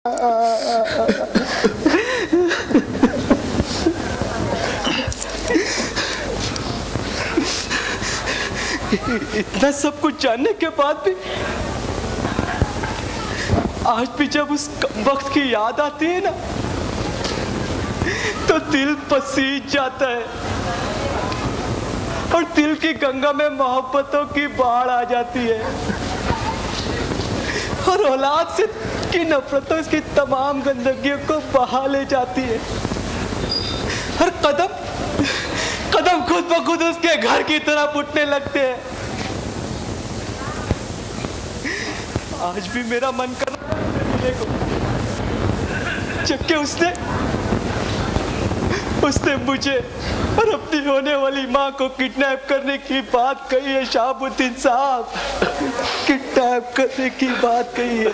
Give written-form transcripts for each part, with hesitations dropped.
इतना सब कुछ जानने के बाद भी आज भी जब उस वक्त की याद आती है ना तो दिल पसीज जाता है और दिल की गंगा में मोहब्बतों की बाढ़ आ जाती है और औलाद से की नफरतों इसकी तमाम गंदगियों को बहा ले जाती है। हर कदम कदम खुद ब खुद उसके घर की तरह फुटने लगते हैं। आज भी मेरा मन कर रहा है जबकि उसने मुझे और अपनी होने वाली माँ को किडनैप करने की बात कही है। शहाबुद्दीन साहब, किडनैप करने की बात कही है।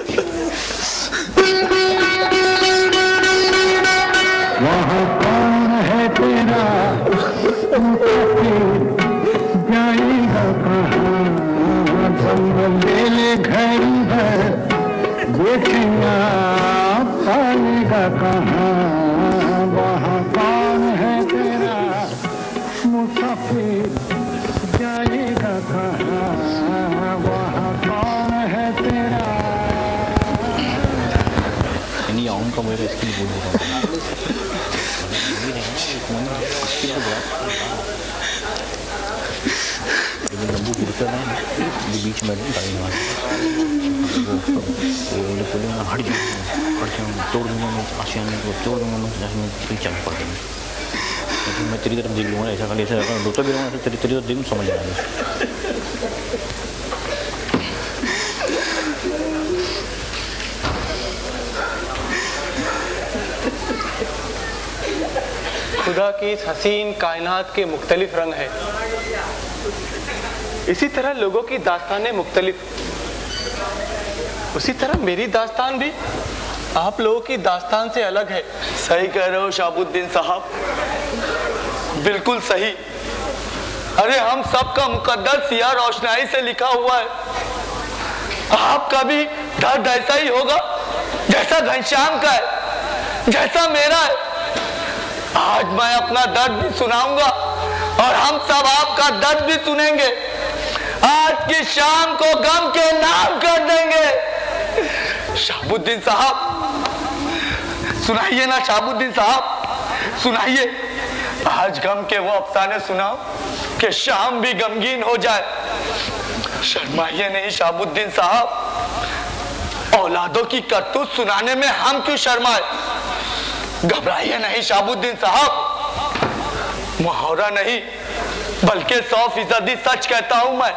वहाँ कौन है तेरा जाएगा कहाँ, ले ले घर भर देखना पाएगा कहाँ। वहाँ कौन है तेरा मुसाफिर जाएगा कहाँ, वहाँ कौन है तेरा। नहीं आऊँगा मेरे इसके लिए बोल रहा हूँ लंबू गिरता है ये बीच में गाड़ी बोले हट जाऊँ तोड़ दूंगा मैं आशियान को तोड़ दूंगा मैं फिर चल पड़ दूँगा लेकिन मैं तेरी तरफ देख लूँगा ऐसा खाली ऐसा रोता भी रहूँगा तेरी तरफ देखूँ समझ आएगा। खुदा की इस हसीन कायनात के मुख्तलिफ रंग हैं। इसी तरह लोगों की दास्तानें मुख्तलिफ, उसी तरह मेरी दास्तान भी आप लोगों की दास्तान से अलग है। सही कह रहे हो शहाबुद्दीन साहब, बिल्कुल सही। अरे हम सबका मुकद्दर सिया रोशनाई से लिखा हुआ है। आपका भी दर्द ऐसा ही होगा जैसा घनश्याम का है, जैसा मेरा है। आज मैं अपना दर्द भी सुनाऊंगा और हम सब आपका दर्द भी सुनेंगे। आज की शाम को गम के नाम कर देंगे। शहाबुद्दीन साहब सुनाइए ना, शहाबुद्दीन साहब सुनाइए। आज गम के वो अफसाने सुनाओ कि शाम भी गमगीन हो जाए। शर्माइए नहीं शहाबुद्दीन साहब, औलादों की करतूत सुनाने में हम क्यों शर्माए। घबराइए नहीं शहाबुद्दीन साहब, मुहावरा नहीं बल्कि 100% सच कहता हूं मैं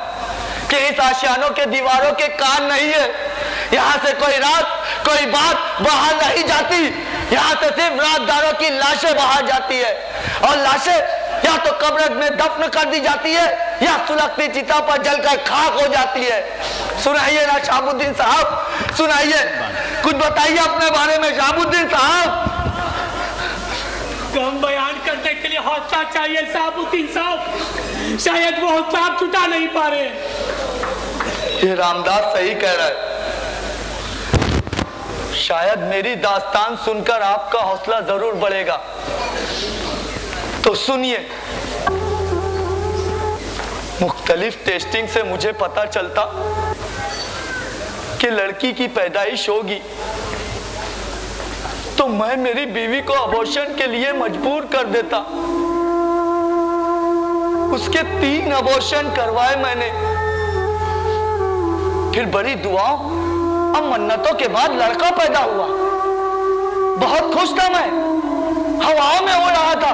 कि इस आशियानों के दीवारों के कान नहीं है। यहाँ से कोई रात कोई बात बाहर नहीं जाती। यहाँ से सिर्फ रातदारों की लाशें बाहर जाती है और लाशें या तो कब्र में दफन कर दी जाती है या सुलगती चिता पर जलकर खाक हो जाती है। सुनाइए ना शहाबुद्दीन साहब, सुनाइए, कुछ बताइए अपने बारे में शहाबुद्दीन साहब। गम बयान करने के लिए हौसला चाहिए शहाबुद्दीन साहब, शायद वो हौसला आप जुटा नहीं पा रहे। ये रामदास सही कह रहा है। शायद मेरी दास्तान सुनकर आपका हौसला जरूर बढ़ेगा। तो सुनिए, मुख्तलिफ टेस्टिंग से मुझे पता चलता कि लड़की की पैदाइश होगी तो मैं मेरी बीवी को अबॉर्शन के लिए मजबूर कर देता। उसके 3 अबॉर्शन करवाए मैंने। फिर बड़ी दुआओं और मन्नतों के बाद लड़का पैदा हुआ। बहुत खुश था मैं, हवाओं में उड़ रहा था।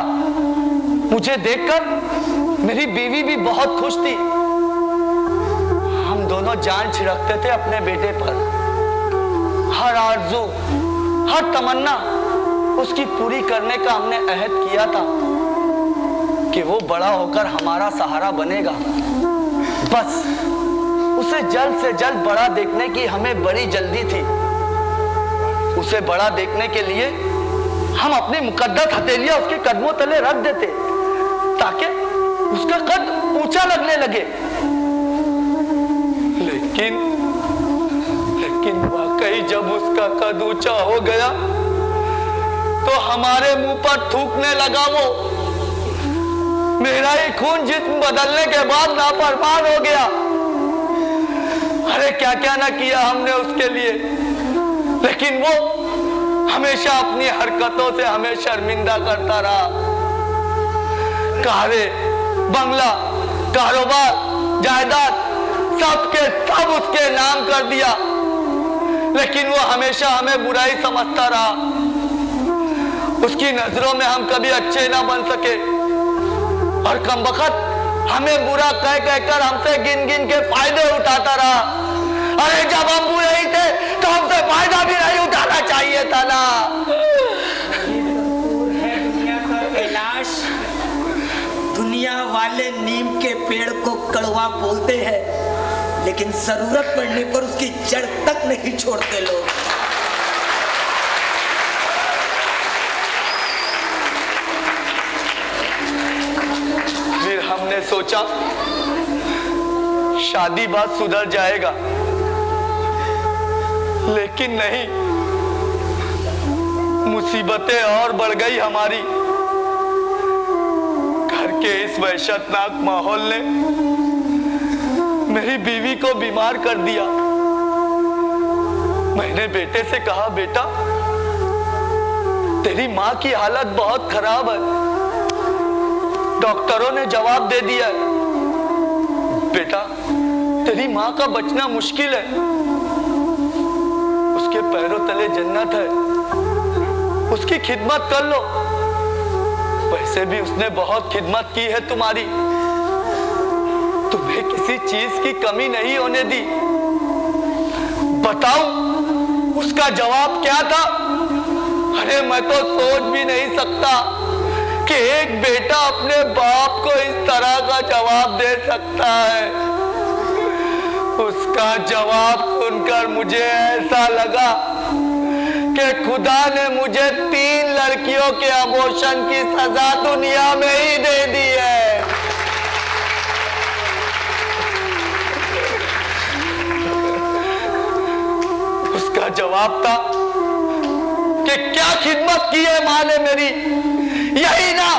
मुझे देखकर मेरी बीवी भी बहुत खुश थी। हम दोनों जान छिड़कते थे अपने बेटे पर। हर आरज़ू हर तमन्ना उसकी पूरी करने का हमने अहद किया था कि वो बड़ा होकर हमारा सहारा बनेगा। बस उसे जल्द से जल्द बड़ा देखने की हमें बड़ी जल्दी थी। उसे बड़ा देखने के लिए हम अपनी मुकद्दस हथेलियां उसके कदमों तले रख देते ताकि उसका कद ऊंचा लगने लगे। लेकिन कहीं जब उसका कद ऊंचा हो गया तो हमारे मुंह पर थूकने लगा वो। मेरा ही खून जिस्म बदलने के बाद नाफरमान हो गया। अरे क्या क्या ना किया हमने उसके लिए, लेकिन वो हमेशा अपनी हरकतों से हमें शर्मिंदा करता रहा। कारे, बंगला, कारोबार, जायदाद सबके सब उसके नाम कर दिया, लेकिन वो हमेशा हमें बुराई समझता रहा। उसकी नजरों में हम कभी अच्छे ना बन सके और कमबख्त हमें बुरा कह कहकर हमसे गिन गिन के फायदे उठाता रहा। अरे जब हम बुरे ही थे तो हमसे फायदा भी नहीं उठाना चाहिए था ना। है दुनिया का कैलाश, दुनिया वाले नीम के पेड़ को कड़वा बोलते हैं, लेकिन जरूरत पड़ने पर उसकी जड़ तक नहीं छोड़ते लोग। फिर हमने सोचा शादी बात सुधर जाएगा, लेकिन नहीं, मुसीबतें और बढ़ गई हमारी। घर के इस वहशतनाक माहौल ने मेरी बीवी को बीमार कर दिया। मैंने बेटे से कहा, बेटा तेरी माँ की हालत बहुत खराब है। डॉक्टरों ने जवाब दे दिया है, बेटा तेरी माँ का बचना मुश्किल है, उसके पैरों तले जन्नत है, उसकी खिदमत कर लो। वैसे भी उसने बहुत खिदमत की है तुम्हारी, तुम्हें किसी चीज की कमी नहीं होने दी। बताओ उसका जवाब क्या था? अरे मैं तो सोच भी नहीं सकता कि एक बेटा अपने बाप को इस तरह का जवाब दे सकता है। उसका जवाब सुनकर मुझे ऐसा लगा कि खुदा ने मुझे 3 लड़कियों के अबॉर्शन की सजा दुनिया में ही दे दी है। उसका जवाब था कि क्या खिदमत की है माँ ने मेरी, यही ना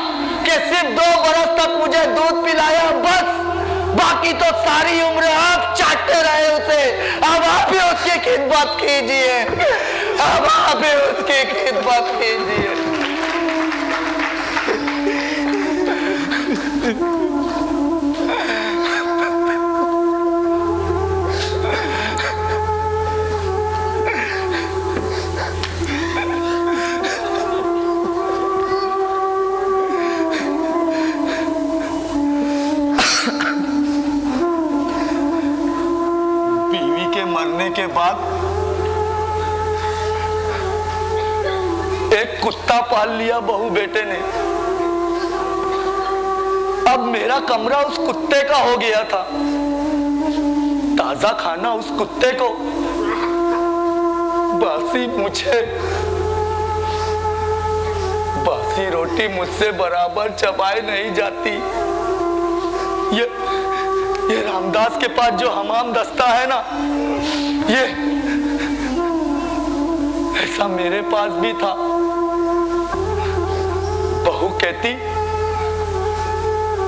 कि सिर्फ 2 बरस तक मुझे दूध पिलाया बस, बाकी तो सारी उम्र आप चाटते रहे उसे। अब आप ही उसकी खिदमत कीजिए, अब आप ही उसकी खिदमत कीजिए। मरने के बाद एक कुत्ता पाल लिया बहू बेटे ने। अब मेरा कमरा उस कुत्ते का हो गया था। ताजा खाना उस कुत्ते को, बासी मुझे, बासी रोटी मुझसे बराबर चबाई नहीं जाती। ये रामदास के पास जो हमाम दस्ता है ना, ये ऐसा मेरे पास भी था। बहू कहती,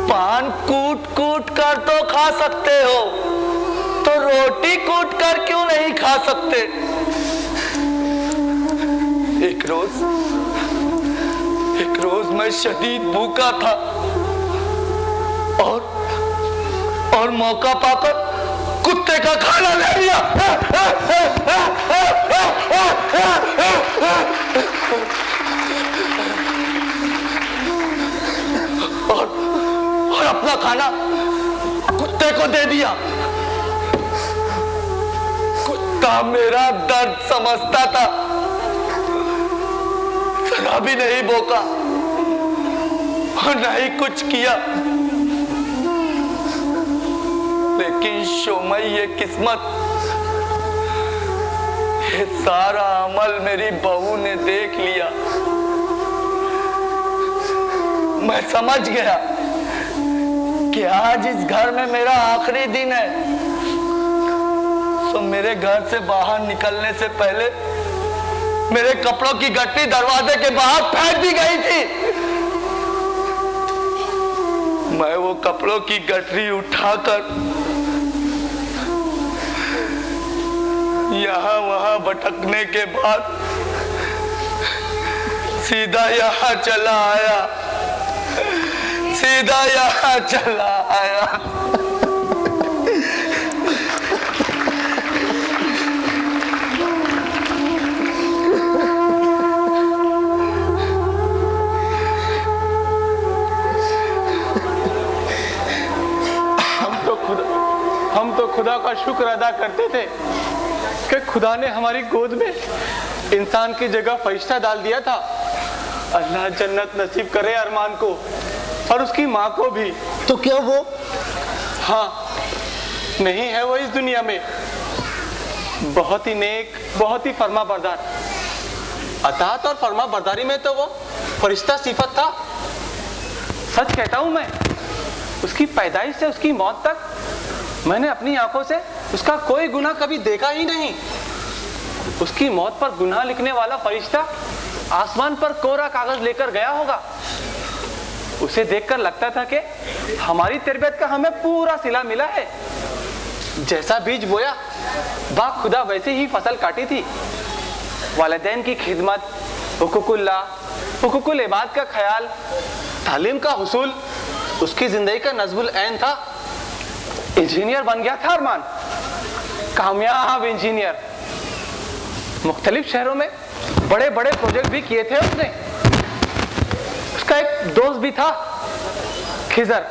पान कूट कूट कर तो खा सकते हो, तो रोटी कूट कर क्यों नहीं खा सकते? एक रोज मैं शदीद भूखा था और मौका पाकर कुत्ते का खाना ले लिया। और अपना खाना कुत्ते को दे दिया। कुत्ता मेरा दर्द समझता था, जरा भी नहीं भौंका और नहीं कुछ किया। लेकिन शोमई, ये किस्मत, ये सारा अमल मेरी बहू ने देख लिया। मैं समझ गया कि आज इस घर में मेरा आखिरी दिन है। तो मेरे घर से बाहर निकलने से पहले मेरे कपड़ों की गट्टी दरवाजे के बाहर फेंक दी गई थी। मैं वो कपड़ों की गठरी उठाकर यहाँ वहां भटकने के बाद सीधा यहाँ चला आया, सीधा यहाँ चला आया। हम तो खुदा का शुक्र अदा करते थे कि खुदा ने हमारी गोद में इंसान की जगह फरिश्ता डाल दिया था। अल्लाह जन्नत नसीब करे अरमान को और उसकी माँ को भी। तो क्या वो? हाँ, नहीं है वो इस दुनिया में। बहुत ही नेक, बहुत ही फर्मा बरदार। अतात और फर्मा बरदारी में तो वो फरिश्ता सिफत था। सच कहता हूँ मैं, उसकी पैदाइश से उसकी मौत तक मैंने अपनी आंखों से उसका कोई गुनाह कभी देखा ही नहीं। उसकी मौत पर गुनाह लिखने वाला फरिश्ता आसमान पर कोरा कागज लेकर गया होगा। उसे देखकर लगता था कि हमारी तरबियत का हमें पूरा सिला मिला है। जैसा बीज बोया बाग खुदा वैसे ही फसल काटी थी। वालिदैन की खिदमत, हुकूकुल्लाह, हुकूकुल इबाद का ख्याल, तालीम का हुसूल उसकी जिंदगी का नज़्बुल ऐन था। इंजीनियर बन गया था अरमान, कामयाब इंजीनियर। मुख्तलिफ शहरों में बड़े बड़े प्रोजेक्ट भी किए थे उसने। उसका एक दोस्त भी था खिजर,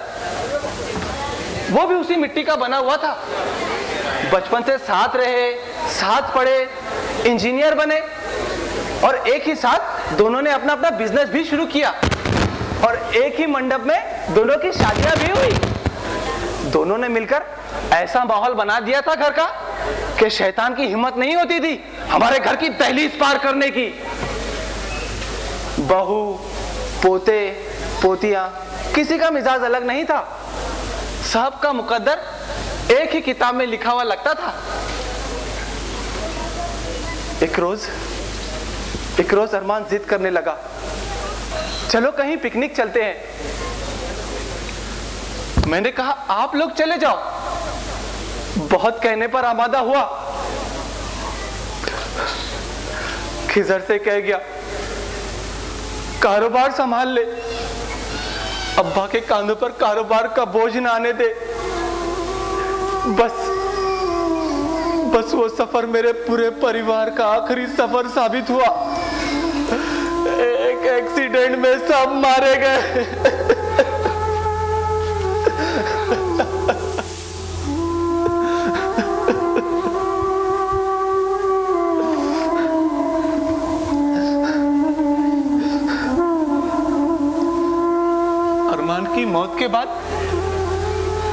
वो भी उसी मिट्टी का बना हुआ था। बचपन से साथ रहे, साथ पढ़े, इंजीनियर बने और एक ही साथ दोनों ने अपना अपना बिजनेस भी शुरू किया और एक ही मंडप में दोनों की शादियां भी हुई। दोनों ने मिलकर ऐसा माहौल बना दिया था घर का कि शैतान की हिम्मत नहीं होती थी हमारे घर की दहलीज पार करने की। बहू, पोते, पोतियां, किसी का मिजाज अलग नहीं था। सबका मुकद्दर एक ही किताब में लिखा हुआ लगता था। एक रोज अरमान जिद करने लगा, चलो कहीं पिकनिक चलते हैं। मैंने कहा आप लोग चले जाओ। बहुत कहने पर आमादा हुआ। खिजर से कह गया, कारोबार संभाल ले, अब्बा के कांधों पर कारोबार का बोझ ना आने दे। बस वो सफर मेरे पूरे परिवार का आखिरी सफर साबित हुआ। एक एक्सीडेंट में सब मारे गए। अरमान की मौत के बाद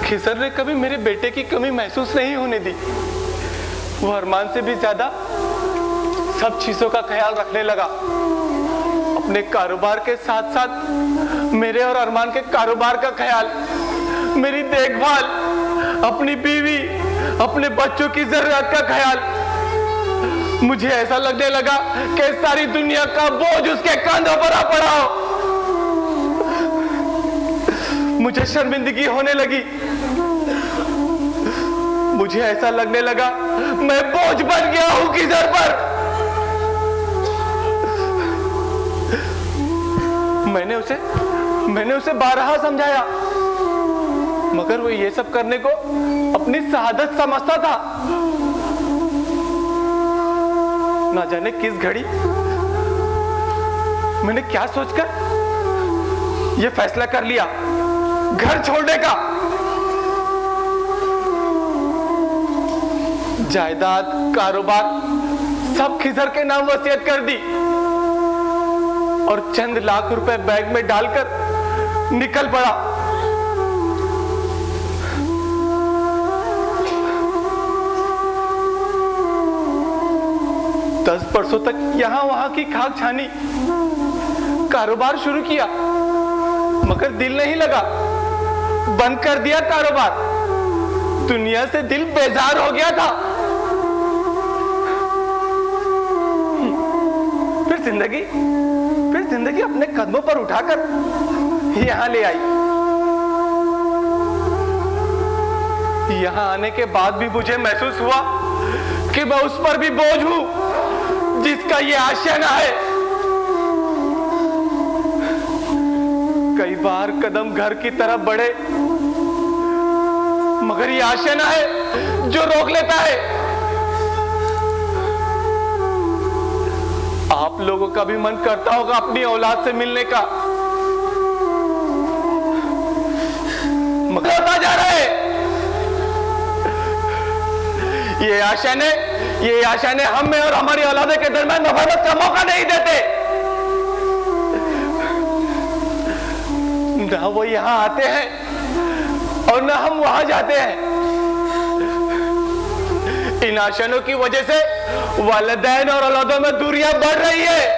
खिजर ने कभी मेरे बेटे की कमी महसूस नहीं होने दी। वो अरमान से भी ज्यादा सब चीजों का ख्याल रखने लगा। अपने कारोबार के साथ साथ मेरे और अरमान के कारोबार का ख्याल, मेरी देखभाल, अपनी बीवी, अपने बच्चों की जरूरत का ख्याल। मुझे ऐसा लगने लगा कि सारी दुनिया का बोझ उसके कंधों पर आ पड़ा हो। मुझे शर्मिंदगी होने लगी। मुझे ऐसा लगने लगा मैं बोझ बन गया हूं किधर पर। मैंने उसे बारहा समझाया, मगर वो ये सब करने को अपनी शहादत समझता था। ना जाने किस घड़ी मैंने क्या सोचकर ये फैसला कर लिया घर छोड़ने का। जायदाद, कारोबार सब खिजर के नाम वसीयत कर दी और चंद लाख रुपए बैग में डालकर निकल पड़ा। दस बरसों तक यहां वहां की खाक छानी, कारोबार शुरू किया, मगर दिल नहीं लगा। बंद कर दिया कारोबार। दुनिया से दिल बेजार हो गया था। जिंदगी अपने कदमों पर उठाकर यहाँ ले आई। यहाँ आने के बाद भी मुझे महसूस हुआ कि मैं उस पर भी बोझ हूं जिसका ये आशियाना है। कई बार कदम घर की तरफ बढ़े, मगर ये आशियाना है जो रोक लेता है। आप लोगों का भी मन करता होगा अपनी औलाद से मिलने का, मगर होता जा रहा है। ये आशियाने हमें और हमारी औलादे के दरमियान मोहब्बत का मौका नहीं देते। ना वो यहां आते हैं और ना हम वहां जाते हैं। इन आशियानों की वजह से वालिदैन और औलादों में दूरियां बढ़ रही है।